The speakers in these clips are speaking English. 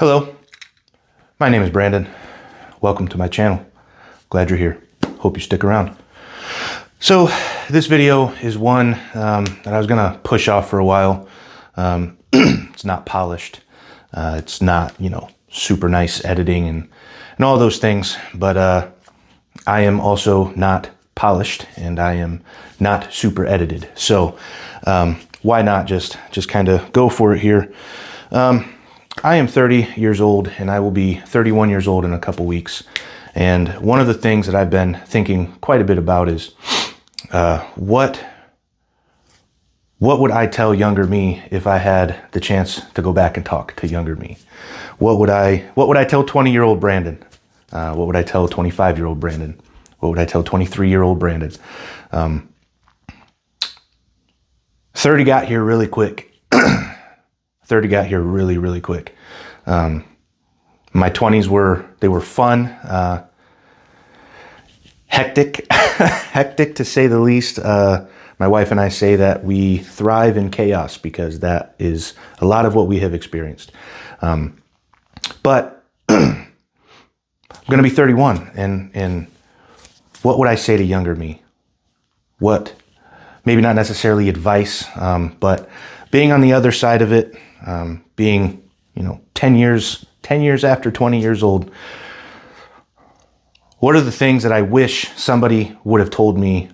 Hello, my name is Brandon. Welcome to my channel. Glad you're here. Hope you stick around. So this video is one that I was gonna push off for a while. It's not polished. It's not, super nice editing and all those things, but I am also not polished and I am not super edited. So why not just kind of go for it here. I am 30 years old and I will be 31 years old in a couple weeks. And one of the things that I've been thinking quite a bit about is what would I tell younger me if I had the chance to go back and talk to younger me? What would I tell 20-year-old Brandon? What would I tell 25-year-old Brandon? What would I tell 23-year-old Brandon? 30 got here really quick. 30 got here really, really quick. My 20s were fun, hectic, hectic to say the least. My wife and I say that we thrive in chaos because that is a lot of what we have experienced. But I'm going to be 31 and what would I say to younger me? What, maybe not necessarily advice, but being on the other side of it, being, 10 years after 20 years old, what are the things that I wish somebody would have told me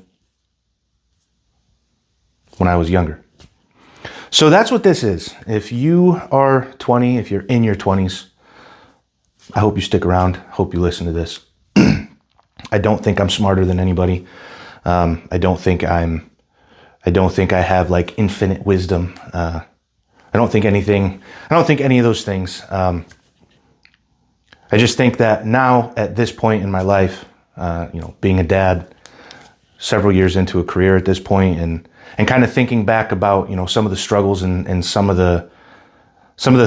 when I was younger? So that's what this is. If you are 20, if you're in your 20s, I hope you stick around. Hope you listen to this. I don't think I'm smarter than anybody. I don't think I have like infinite wisdom. I don't think any of those things. I just think that now at this point in my life, being a dad, several years into a career at this point, and kind of thinking back about, some of the struggles and some of the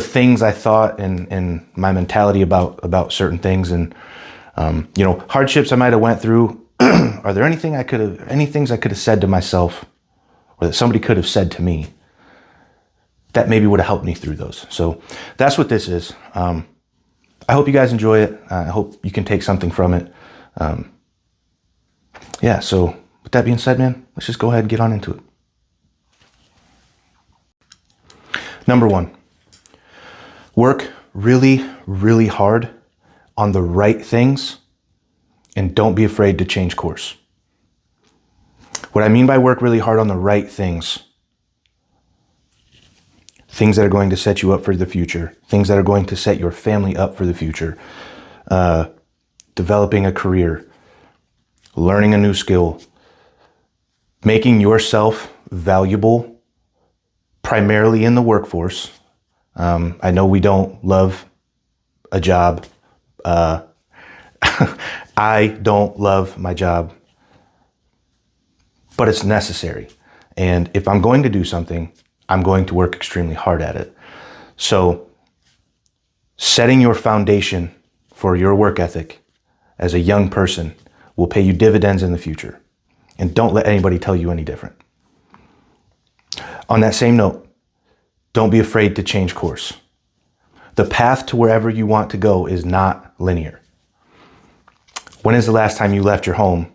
things I thought and my mentality about certain things and, hardships I might have went through. Are there any things I could have said to myself or that somebody could have said to me that maybe would have helped me through those? So that's what this is. I hope you guys enjoy it. I hope you can take something from it. So with that being said, man, let's just go ahead and get on into it. Number one, work really, really hard on the right things and don't be afraid to change course. What I mean by work really hard on the right things that are going to set you up for the future, things that are going to set your family up for the future, developing a career, learning a new skill, making yourself valuable primarily in the workforce. I know we don't love a job. I don't love my job, but it's necessary. And if I'm going to do something, I'm going to work extremely hard at it. So setting your foundation for your work ethic as a young person will pay you dividends in the future. And don't let anybody tell you any different. On that same note, don't be afraid to change course. The path to wherever you want to go is not linear. When is the last time you left your home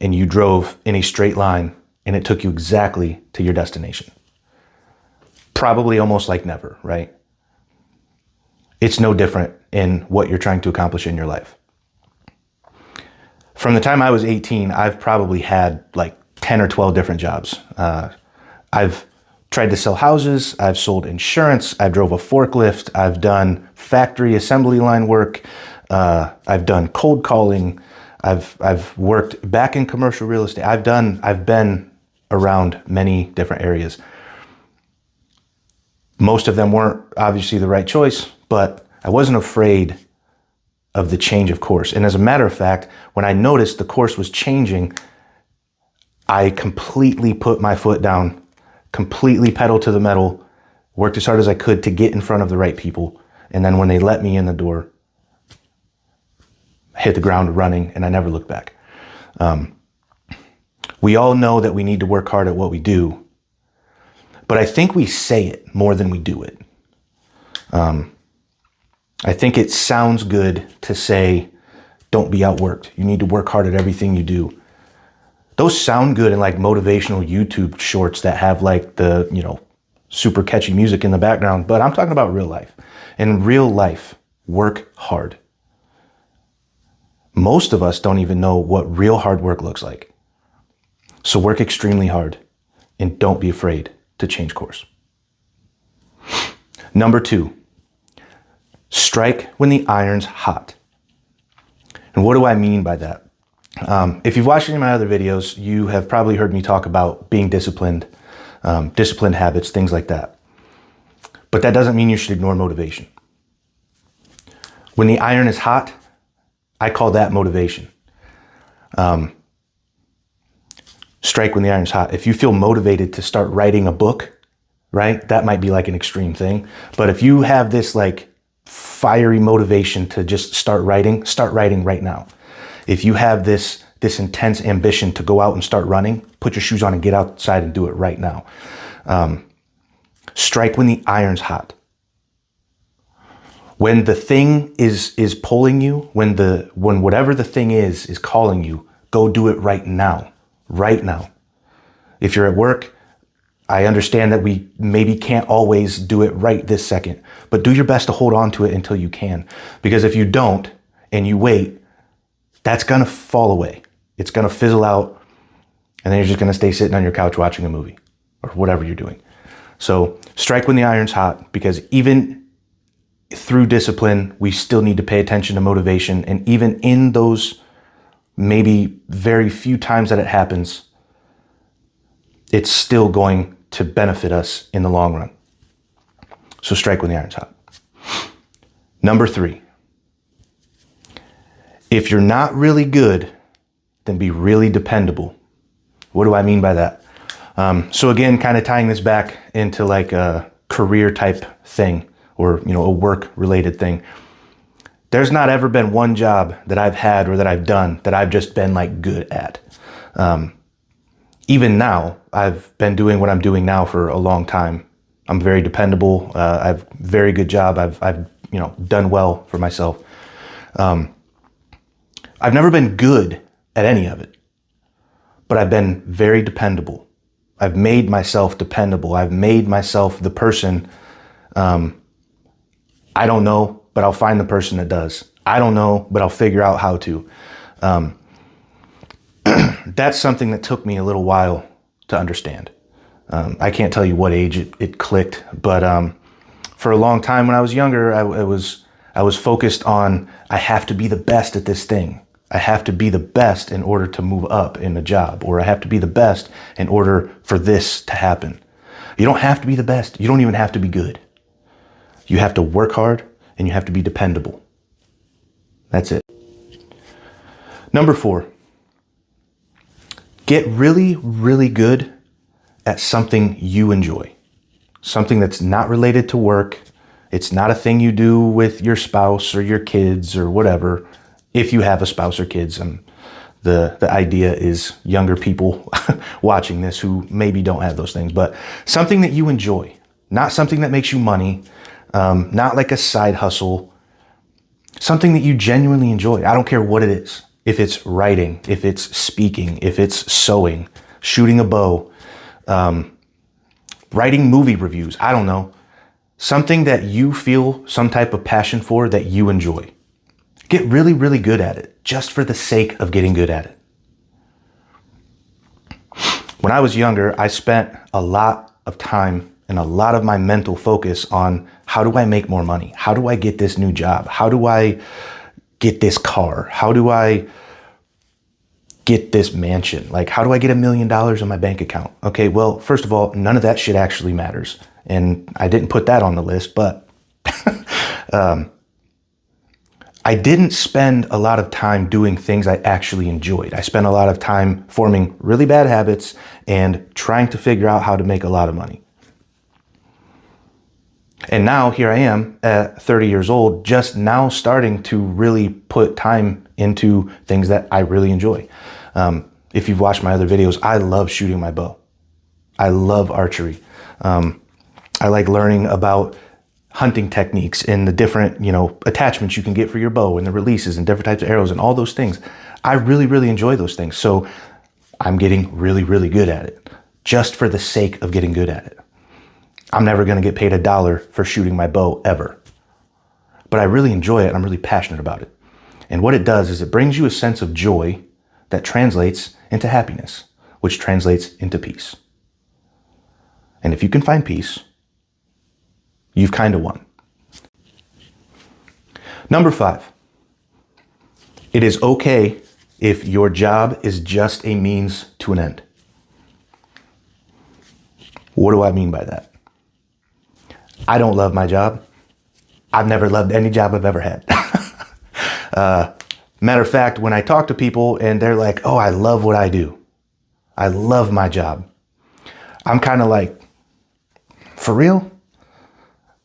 and you drove in a straight line and it took you exactly to your destination? Probably almost like never, right? It's no different in what you're trying to accomplish in your life. From the time I was 18, I've probably had like 10 or 12 different jobs. I've tried to sell houses. I've sold insurance. I drove a forklift. I've done factory assembly line work. I've done cold calling. I've worked back in commercial real estate. I've been around many different areas. Most of them weren't obviously the right choice, but I wasn't afraid of the change of course. And as a matter of fact, when I noticed the course was changing, I completely put my foot down, completely pedaled to the metal, worked as hard as I could to get in front of the right people. And then when they let me in the door, I hit the ground running and I never looked back. We all know that we need to work hard at what we do, but I think we say it more than we do it. I think it sounds good to say, don't be outworked. You need to work hard at everything you do. Those sound good in like motivational YouTube shorts that have like the, super catchy music in the background, but I'm talking about real life. In real life, work hard. Most of us don't even know what real hard work looks like. So work extremely hard and don't be afraid to change course. Number 2, strike when the iron's hot. And what do I mean by that? If you've watched any of my other videos, you have probably heard me talk about being disciplined, disciplined habits, things like that. But that doesn't mean you should ignore motivation. When the iron is hot, I call that motivation. Strike when the iron's hot. If you feel motivated to start writing a book, right? That might be like an extreme thing. But if you have this like fiery motivation to just start writing right now. If you have this intense ambition to go out and start running, put your shoes on and get outside and do it right now. Strike when the iron's hot. When the thing is pulling you, when whatever the thing is calling you, go do it right now. Right now. If you're at work, I understand that we maybe can't always do it right this second, but do your best to hold on to it until you can. Because if you don't and you wait, that's going to fall away. It's going to fizzle out, and then you're just going to stay sitting on your couch watching a movie or whatever you're doing. So strike when the iron's hot, because even through discipline, we still need to pay attention to motivation. And even in those maybe very few times that it happens, it's still going to benefit us in the long run. So strike when the iron's hot. Number 3, if you're not really good, then be really dependable. What do I mean by that? So again, kind of tying this back into like a career type thing, or, a work related thing. There's not ever been one job that I've had or that I've done that I've just been like good at. Even now, I've been doing what I'm doing now for a long time. I'm very dependable. I have a very good job. I've done well for myself. I've never been good at any of it, but I've been very dependable. I've made myself dependable. I've made myself the person. I don't know, but I'll find the person that does. I don't know, but I'll figure out how to. That's something that took me a little while to understand. I can't tell you what age it clicked, but for a long time when I was younger, I was focused on, I have to be the best at this thing. I have to be the best in order to move up in a job, or I have to be the best in order for this to happen. You don't have to be the best. You don't even have to be good. You have to work hard and you have to be dependable. That's it. Number 4, get really, really good at something you enjoy. Something that's not related to work. It's not a thing you do with your spouse or your kids or whatever. If you have a spouse or kids, the idea is younger people watching this who maybe don't have those things, but something that you enjoy, not something that makes you money, not like a side hustle, something that you genuinely enjoy. I don't care what it is. If it's writing, if it's speaking, if it's sewing, shooting a bow, writing movie reviews, I don't know. Something that you feel some type of passion for that you enjoy. Get really, really good at it, just for the sake of getting good at it. When I was younger, I spent a lot of time and a lot of my mental focus on, how do I make more money? How do I get this new job? How do I get this car? How do I get this mansion? Like, how do I get $1 million in my bank account? Okay, well, first of all, none of that shit actually matters. And I didn't put that on the list, but I didn't spend a lot of time doing things I actually enjoyed. I spent a lot of time forming really bad habits and trying to figure out how to make a lot of money. And now here I am at 30 years old, just now starting to really put time into things that I really enjoy. If you've watched my other videos, I love shooting my bow. I love archery. I like learning about hunting techniques and the different, attachments you can get for your bow and the releases and different types of arrows and all those things. I really, really enjoy those things. So I'm getting really, really good at it just for the sake of getting good at it. I'm never going to get paid $1 for shooting my bow ever, but I really enjoy it. And I'm really passionate about it. And what it does is it brings you a sense of joy that translates into happiness, which translates into peace. And if you can find peace, you've kind of won. Number 5, it is okay if your job is just a means to an end. What do I mean by that? I don't love my job. I've never loved any job I've ever had. Matter of fact, when I talk to people and they're like, oh, I love what I do. I love my job. I'm kind of like, for real?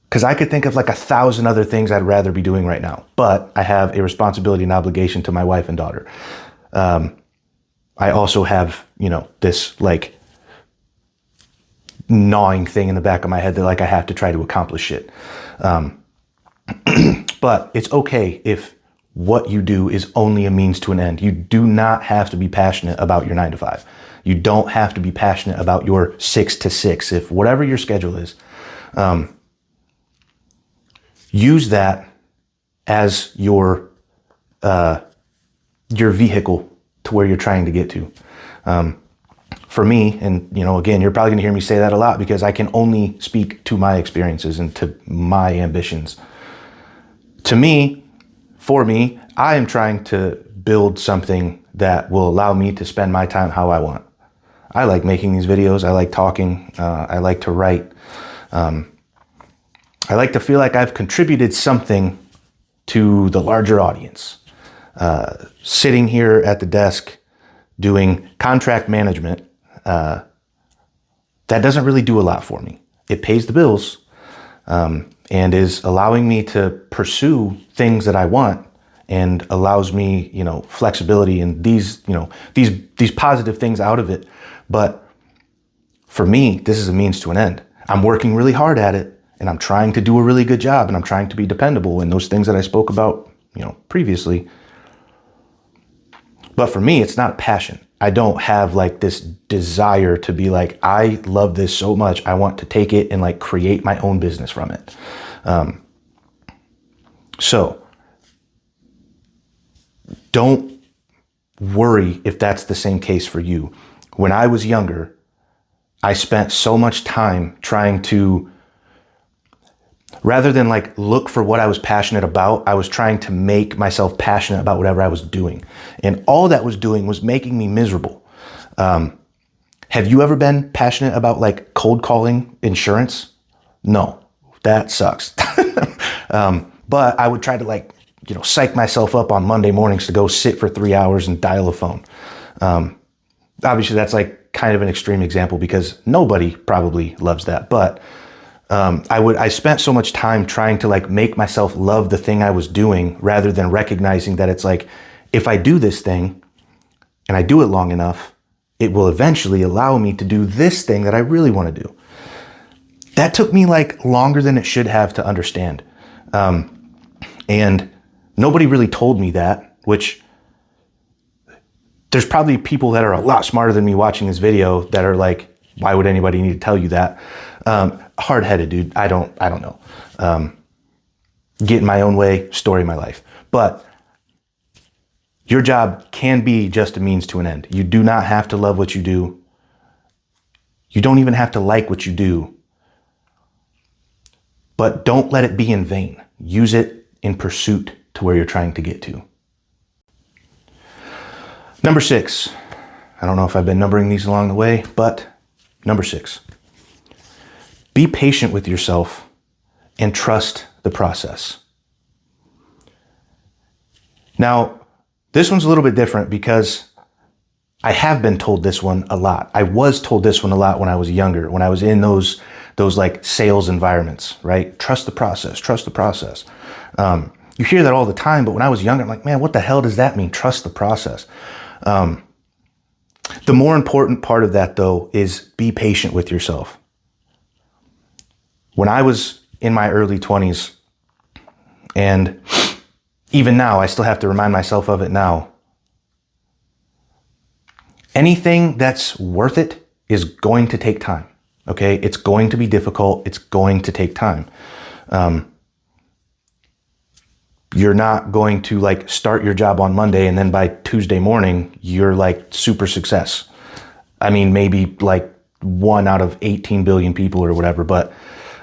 Because I could think of like 1,000 other things I'd rather be doing right now, but I have a responsibility and obligation to my wife and daughter. I also have, this like gnawing thing in the back of my head that like I have to try to accomplish it. But it's okay if what you do is only a means to an end. You do not have to be passionate about your 9 to 5. You don't have to be passionate about your 6 to 6. If whatever your schedule is, use that as your vehicle to where you're trying to get to. For me, and again, you're probably going to hear me say that a lot because I can only speak to my experiences and to my ambitions. For me, I am trying to build something that will allow me to spend my time how I want. I like making these videos. I like talking. I like to write. I like to feel like I've contributed something to the larger audience. Sitting here at the desk doing contract management, that doesn't really do a lot for me. It pays the bills, and is allowing me to pursue things that I want and allows me, flexibility and these positive things out of it. But for me, this is a means to an end. I'm working really hard at it and I'm trying to do a really good job and I'm trying to be dependable and those things that I spoke about, previously. But for me, it's not a passion. I don't have like this desire to be like, I love this so much. I want to take it and like create my own business from it. So don't worry if that's the same case for you. When I was younger, I spent so much time trying to, rather than like look for what I was passionate about, I was trying to make myself passionate about whatever I was doing. And all that was doing was making me miserable. Have you ever been passionate about like cold calling insurance? No, that sucks. But I would try to like, psych myself up on Monday mornings to go sit for 3 hours and dial a phone. Obviously that's like kind of an extreme example because nobody probably loves that. But I spent so much time trying to like make myself love the thing I was doing rather than recognizing that it's like, if I do this thing and I do it long enough, it will eventually allow me to do this thing that I really want to do. That took me like longer than it should have to understand. And nobody really told me that, which there's probably people that are a lot smarter than me watching this video that are like, why would anybody need to tell you that? Hard-headed, dude. I don't know. Get in my own way, story of my life. But your job can be just a means to an end. You do not have to love what you do. You don't even have to like what you do. But don't let it be in vain. Use it in pursuit to where you're trying to get to. Number 6. I don't know if I've been numbering these along the way, but number 6. Be patient with yourself and trust the process. Now, this one's a little bit different because I have been told this one a lot. I was told this one a lot when I was younger, when I was in those like sales environments, right? Trust the process, trust the process. You hear that all the time, but when I was younger, I'm like, man, what the hell does that mean? Trust the process. The more important part of that though is be patient with yourself. When I was in my early 20s, and even now, I still have to remind myself of it now. Anything that's worth it is going to take time, okay? It's going to be difficult. It's going to take time. You're not going to like start your job on Monday and then by Tuesday morning, you're like super success. I mean, maybe like 1 out of 18 billion people or whatever, but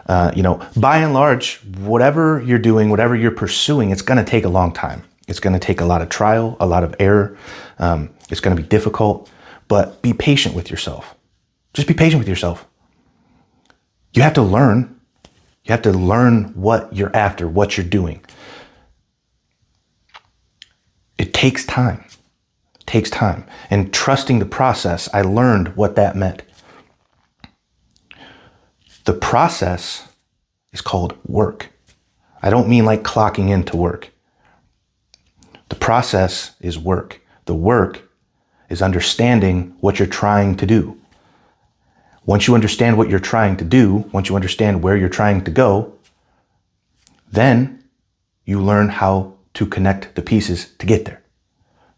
by and large, whatever you're doing, whatever you're pursuing, it's going to take a long time. It's going to take a lot of trial, a lot of error. It's going to be difficult, but be patient with yourself. Just be patient with yourself. You have to learn. You have to learn what you're after, what you're doing. It takes time. It takes time. And trusting the process, I learned what that meant. The process is called work. I don't mean like clocking into work. The process is work. The work is understanding what you're trying to do. Once you understand what you're trying to do, once you understand where you're trying to go, then you learn how to connect the pieces to get there.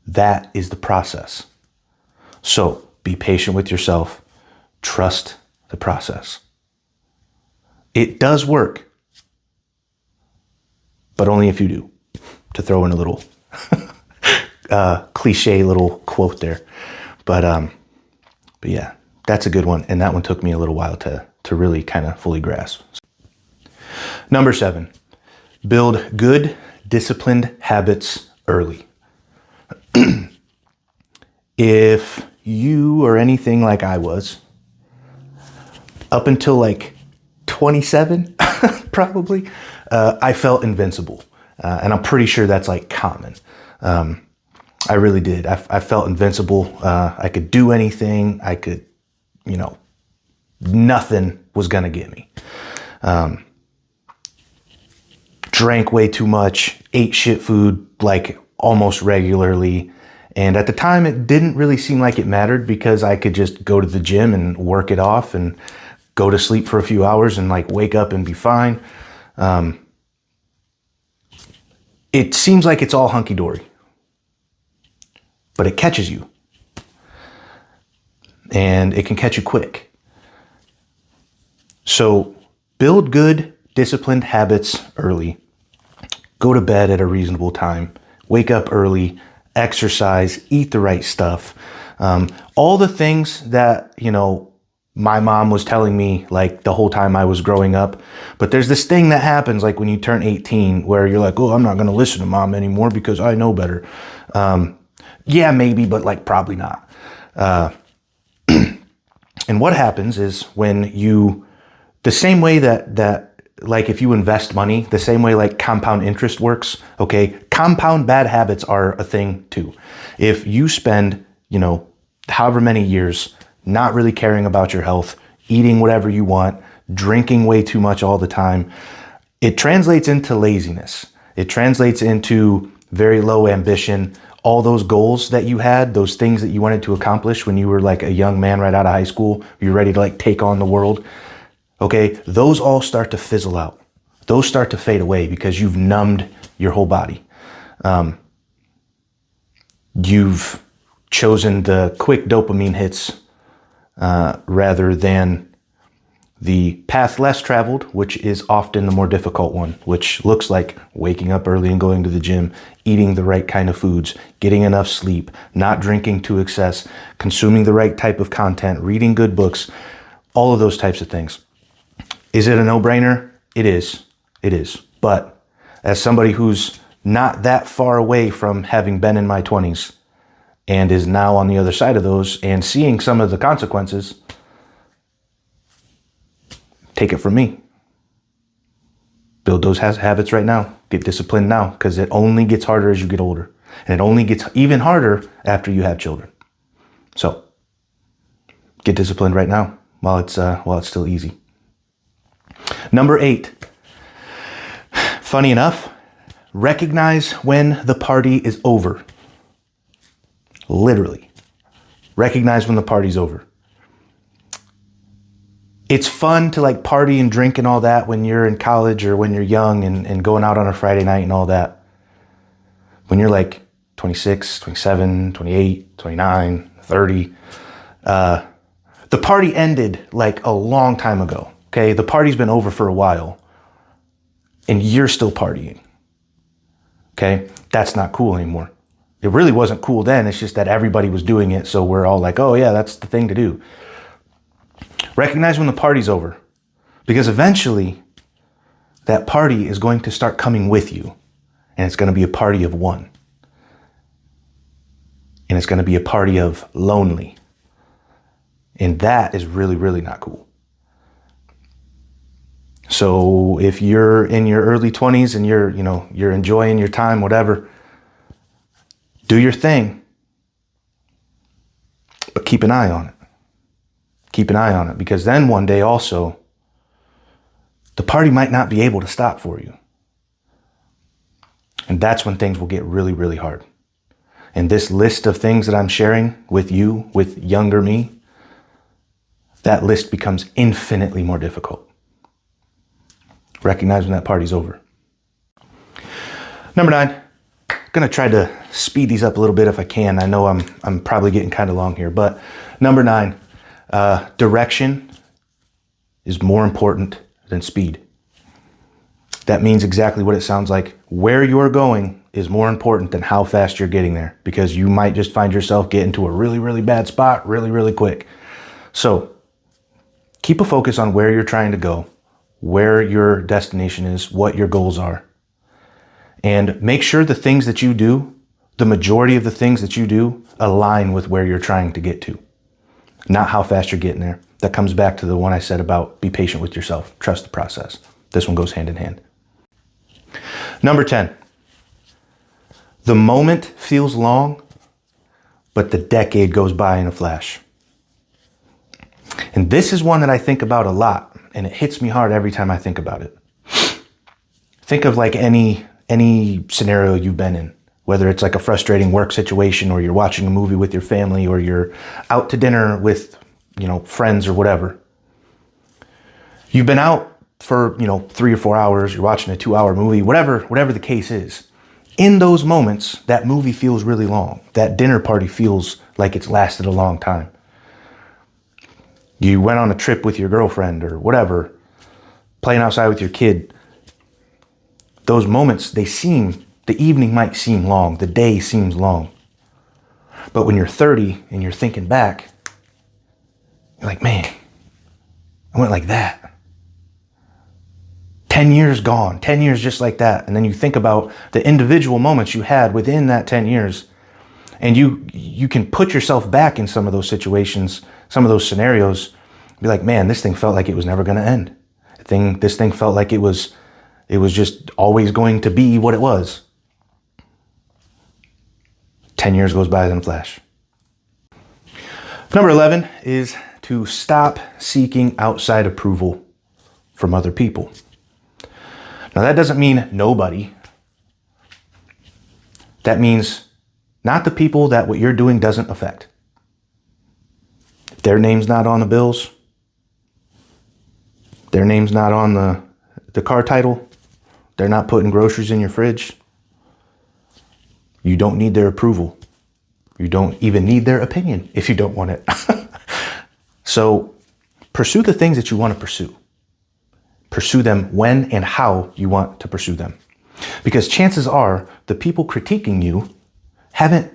That is the process. So be patient with yourself. Trust the process. It does work, but only if you do. To throw in a little cliche little quote there. But yeah, that's a good one. And that one took me a little while to really kind of fully grasp. Number 7, build good, disciplined habits early. If you are anything like I was, up until like 27, probably, I felt invincible. And I'm pretty sure that's like common. I really did. I felt invincible. I could do anything. I could, nothing was going to get me. Drank way too much, ate shit food like almost regularly. And at the time, it didn't really seem like it mattered because I could just go to the gym and work it off and go to sleep for a few hours and like wake up and be fine. It seems like it's all hunky-dory, but it catches you. And it can catch you quick. So build good, disciplined habits early. Go to bed at a reasonable time. Wake up early. Exercise. Eat the right stuff. All the things that, my mom was telling me like the whole time I was growing up. But there's this thing that happens like when you turn 18 where you're like, oh, I'm not going to listen to mom anymore because I know better. Yeah, maybe, but like probably not. And what happens is when the same way that like if you invest money, the same way like compound interest works, okay, compound bad habits are a thing too. If you spend, however many years not really caring about your health, eating whatever you want, drinking way too much all the time, it translates into laziness. It translates into very low ambition. All those goals that you had, those things that you wanted to accomplish when you were like a young man right out of high school, you're ready to like take on the world. Okay, those all start to fizzle out. Those start to fade away because you've numbed your whole body. You've chosen the quick dopamine hits rather than the path less traveled, which is often the more difficult one, which looks like waking up early and going to the gym, eating the right kind of foods, getting enough sleep, not drinking to excess, consuming the right type of content, reading good books, all of those types of things. Is it a no-brainer? It is. It is. But as somebody who's not that far away from having been in my 20s and is now on the other side of those and seeing some of the consequences, take it from me. Build those habits right now. Get disciplined now because it only gets harder as you get older. And it only gets even harder after you have children. So get disciplined right now while it's still easy. Number 8. Funny enough, recognize when the party is over. Literally. Recognize when the party's over. It's fun to like party and drink and all that when you're in college or when you're young and going out on a Friday night and all that. When you're like 26, 27, 28, 29, 30, the party ended like a long time ago, okay? The party's been over for a while and you're still partying, okay? That's not cool anymore. It really wasn't cool then. It's just that everybody was doing it. So we're all like, oh yeah, that's the thing to do. Recognize when the party's over, because eventually that party is going to start coming with you, and it's going to be a party of one. And it's going to be a party of lonely. And that is really, really not cool. So if you're in your early 20s and you're enjoying your time, whatever, do your thing, but keep an eye on it. Keep an eye on it, because then one day also, the party might not be able to stop for you. And that's when things will get really, really hard. And this list of things that I'm sharing with you, with younger me, that list becomes infinitely more difficult. Recognize when that party's over. Number 9, I'm gonna try to speed these up a little bit if I can. I know I'm probably getting kind of long here, but number 9, direction is more important than speed. That means exactly what it sounds like. Where you're going is more important than how fast you're getting there, because you might just find yourself getting to a really, really bad spot really, really quick. So keep a focus on where you're trying to go, where your destination is, what your goals are. And make sure the things that you do, the majority of the things that you do, align with where you're trying to get to, not how fast you're getting there. That comes back to the one I said about be patient with yourself, trust the process. This one goes hand in hand. Number 10, the moment feels long, but the decade goes by in a flash. And this is one that I think about a lot, and it hits me hard every time I think about it. Think of like any scenario you've been in, whether it's like a frustrating work situation, or you're watching a movie with your family, or you're out to dinner with, friends or whatever. You've been out for, 3 or 4 hours, you're watching a 2-hour movie, whatever the case is. In those moments, that movie feels really long. That dinner party feels like it's lasted a long time. You went on a trip with your girlfriend or whatever, playing outside with your kid. Those moments, the evening might seem long, the day seems long. But when you're 30 and you're thinking back, you're like, man, I went like that. 10 years gone, 10 years just like that. And then you think about the individual moments you had within that 10 years. And you can put yourself back in some of those situations, some of those scenarios, be like, man, this thing felt like it was never going to end. This thing felt like it was just always going to be what it was. 10 years goes by in a flash. Number 11 is to stop seeking outside approval from other people. Now, that doesn't mean nobody. That means not the people that what you're doing doesn't affect. If their name's not on the bills, their name's not on the car title, they're not putting groceries in your fridge, you don't need their approval. You don't even need their opinion if you don't want it. So pursue the things that you want to pursue. Pursue them when and how you want to pursue them. Because chances are the people critiquing you haven't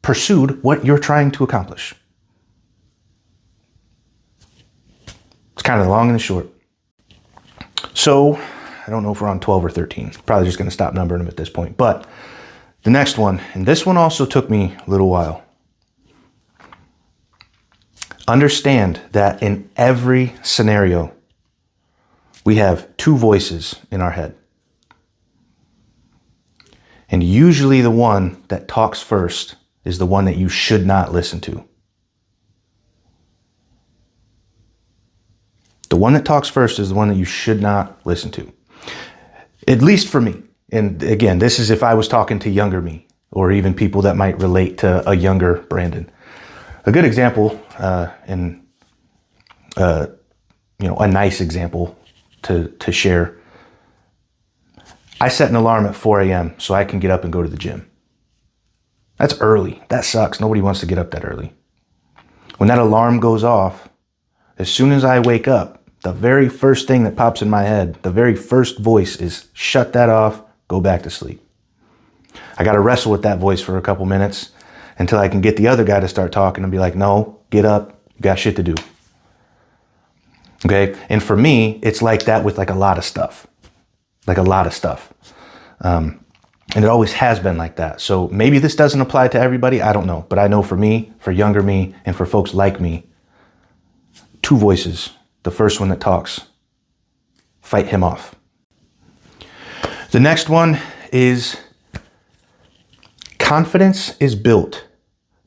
pursued what you're trying to accomplish. It's kind of the long and the short. So I don't know if we're on 12 or 13. Probably just going to stop numbering them at this point. But the next one, and this one also took me a little while. Understand that in every scenario, we have 2 voices in our head. And usually the one that talks first is the one that you should not listen to. The one that talks first is the one that you should not listen to. At least for me. And again, this is if I was talking to younger me, or even people that might relate to a younger Brandon. A good example, a nice example to share. I set an alarm at 4 a.m. so I can get up and go to the gym. That's early. That sucks. Nobody wants to get up that early. When that alarm goes off, as soon as I wake up, the very first thing that pops in my head, the very first voice is shut that off, go back to sleep. I got to wrestle with that voice for a couple minutes until I can get the other guy to start talking and be like, no, get up, you got shit to do. Okay. And for me, it's like that with like a lot of stuff, and it always has been like that. So maybe this doesn't apply to everybody. I don't know. But I know for me, for younger me, and for folks like me, two voices. The first one that talks, fight him off. The next one is confidence is built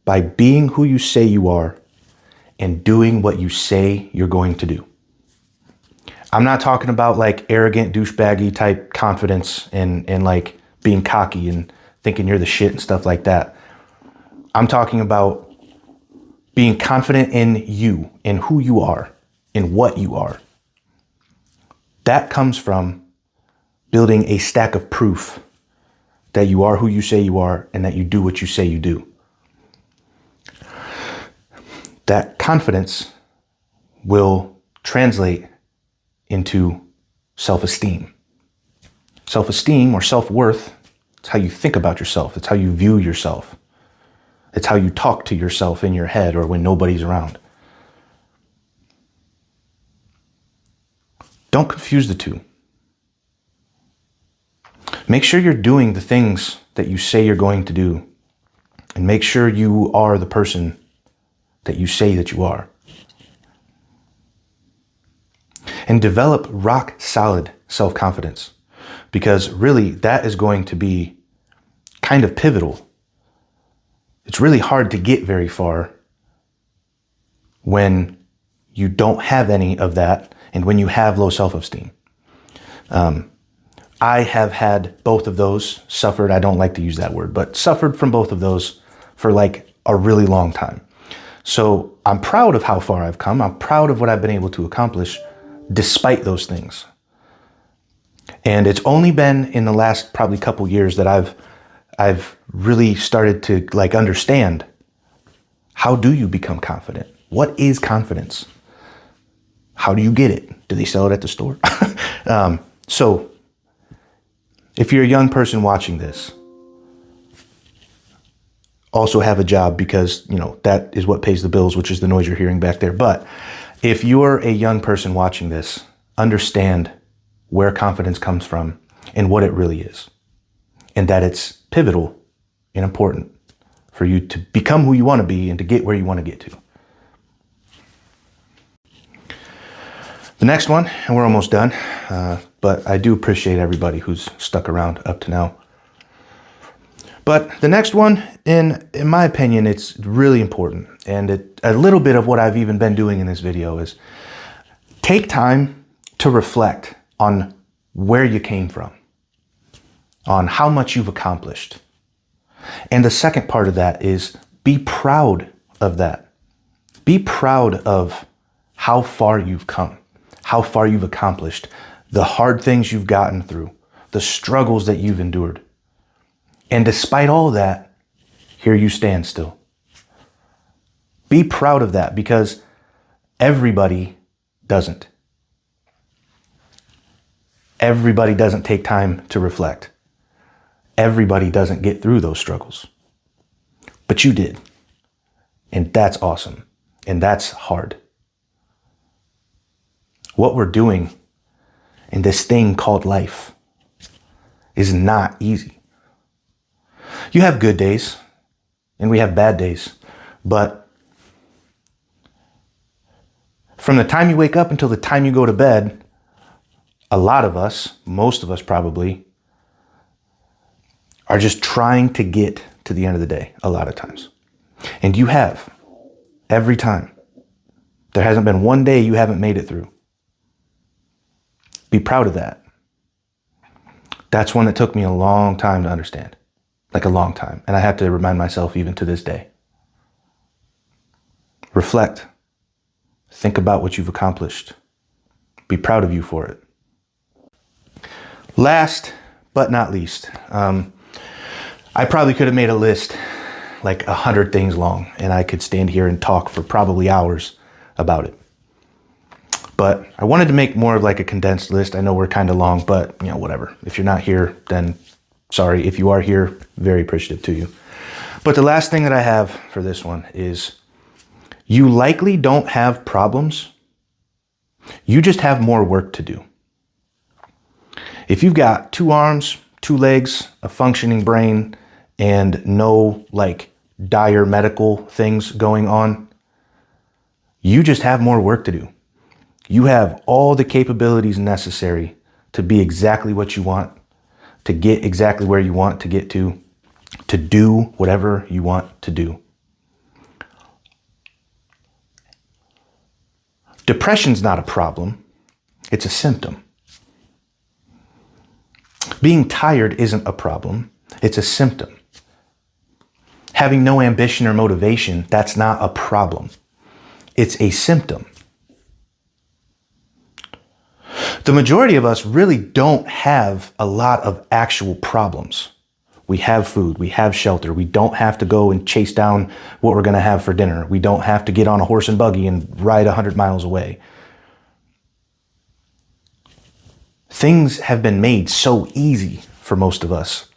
by being who you say you are and doing what you say you're going to do. I'm not talking about like arrogant, douchebaggy type confidence and like being cocky and thinking you're the shit and stuff like that. I'm talking about being confident in you, in who you are, in what you are. That comes from building a stack of proof that you are who you say you are and that you do what you say you do. That confidence will translate into self-esteem. Self-esteem or self-worth, it's how you think about yourself. It's how you view yourself. It's how you talk to yourself in your head or when nobody's around. Don't confuse the two. Make sure you're doing the things that you say you're going to do, and make sure you are the person that you say that you are. And develop rock solid self-confidence, because really that is going to be kind of pivotal. It's really hard to get very far when you don't have any of that and when you have low self-esteem. I have had both of those, suffered, I don't like to use that word, but suffered from both of those for like a really long time. So I'm proud of how far I've come. I'm proud of what I've been able to accomplish despite those things. And it's only been in the last probably couple years that I've really started to like understand, how do you become confident? What is confidence? How do you get it? Do they sell it at the store? So if you're a young person watching this, also have a job, because, that is what pays the bills, which is the noise you're hearing back there. But if you're a young person watching this, understand where confidence comes from and what it really is, and that it's pivotal and important for you to become who you want to be and to get where you want to get to. The next one, and we're almost done, but I do appreciate everybody who's stuck around up to now. But the next one, in my opinion, it's really important. And a little bit of what I've even been doing in this video is take time to reflect on where you came from, on how much you've accomplished. And the second part of that is be proud of that. Be proud of how far you've come, how far you've accomplished, the hard things you've gotten through, the struggles that you've endured. And despite all that, here you stand still. Be proud of that, because everybody doesn't. Everybody doesn't take time to reflect. Everybody doesn't get through those struggles. But you did. And that's awesome. And that's hard. What we're doing in this thing called life is not easy. You have good days and we have bad days, but from the time you wake up until the time you go to bed, a lot of us, most of us probably, are just trying to get to the end of the day a lot of times. And you have, every time. There hasn't been one day you haven't made it through. Be proud of that. That's one that took me a long time to understand. Like a long time. And I have to remind myself even to this day. Reflect. Think about what you've accomplished. Be proud of you for it. Last but not least, I probably could have made a list like 100 things long, and I could stand here and talk for probably hours about it. But I wanted to make more of like a condensed list. I know we're kind of long, but you know, whatever. If you're not here, then sorry. If you are here, very appreciative to you. But the last thing that I have for this one is you likely don't have problems. You just have more work to do. If you've got 2 arms, 2 legs, a functioning brain, and no like dire medical things going on, you just have more work to do. You have all the capabilities necessary to be exactly what you want, to get exactly where you want to get to do whatever you want to do. Depression's not a problem, it's a symptom. Being tired isn't a problem, it's a symptom. Having no ambition or motivation, that's not a problem. It's a symptom. The majority of us really don't have a lot of actual problems. We have food, we have shelter, we don't have to go and chase down what we're gonna have for dinner. We don't have to get on a horse and buggy and ride 100 miles away. Things have been made so easy for most of us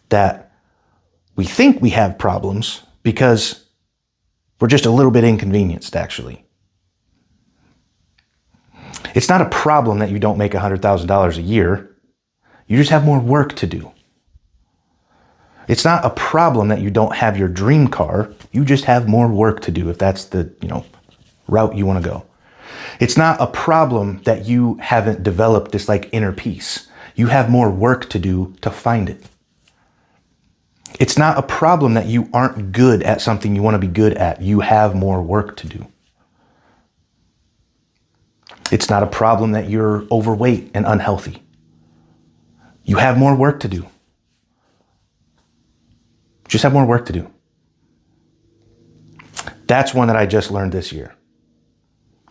that we think we have problems because we're just a little bit inconvenienced, actually. It's not a problem that you don't make $100,000 a year. You just have more work to do. It's not a problem that you don't have your dream car. You just have more work to do if that's the, route you want to go. It's not a problem that you haven't developed this like inner peace. You have more work to do to find it. It's not a problem that you aren't good at something you want to be good at. You have more work to do. It's not a problem that you're overweight and unhealthy. You have more work to do. Just have more work to do. That's one that I just learned this year.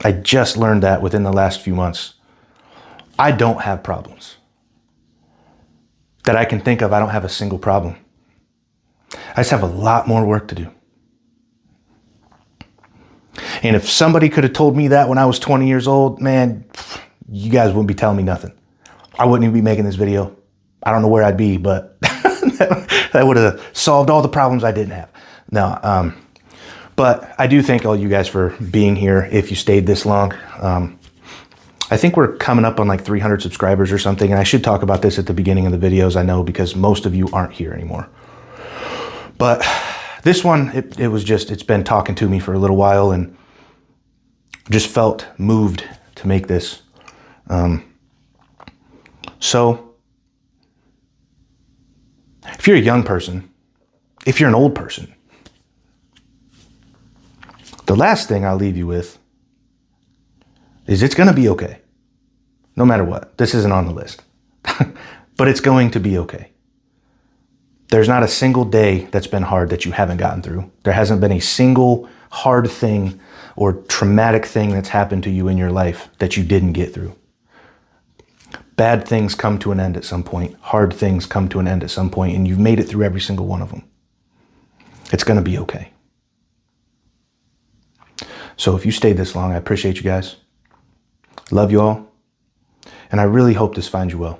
I just learned that within the last few months. I don't have problems. That I can think of, I don't have a single problem. I just have a lot more work to do. And if somebody could have told me that when I was 20 years old, man, you guys wouldn't be telling me nothing. I wouldn't even be making this video. I don't know where I'd be, but that would have solved all the problems I didn't have. No, but I do thank all you guys for being here if you stayed this long. I think we're coming up on like 300 subscribers or something, and I should talk about this at the beginning of the videos, I know, because most of you aren't here anymore. But this one, it's been talking to me for a little while and just felt moved to make this. So if you're a young person, if you're an old person, the last thing I'll leave you with is it's going to be okay. No matter what. This isn't on the list. But it's going to be okay. There's not a single day that's been hard that you haven't gotten through. There hasn't been a single hard thing or traumatic thing that's happened to you in your life that you didn't get through. Bad things come to an end at some point. Hard things come to an end at some point, and you've made it through every single one of them. It's going to be okay. So if you stayed this long, I appreciate you guys. Love you all. And I really hope this finds you well.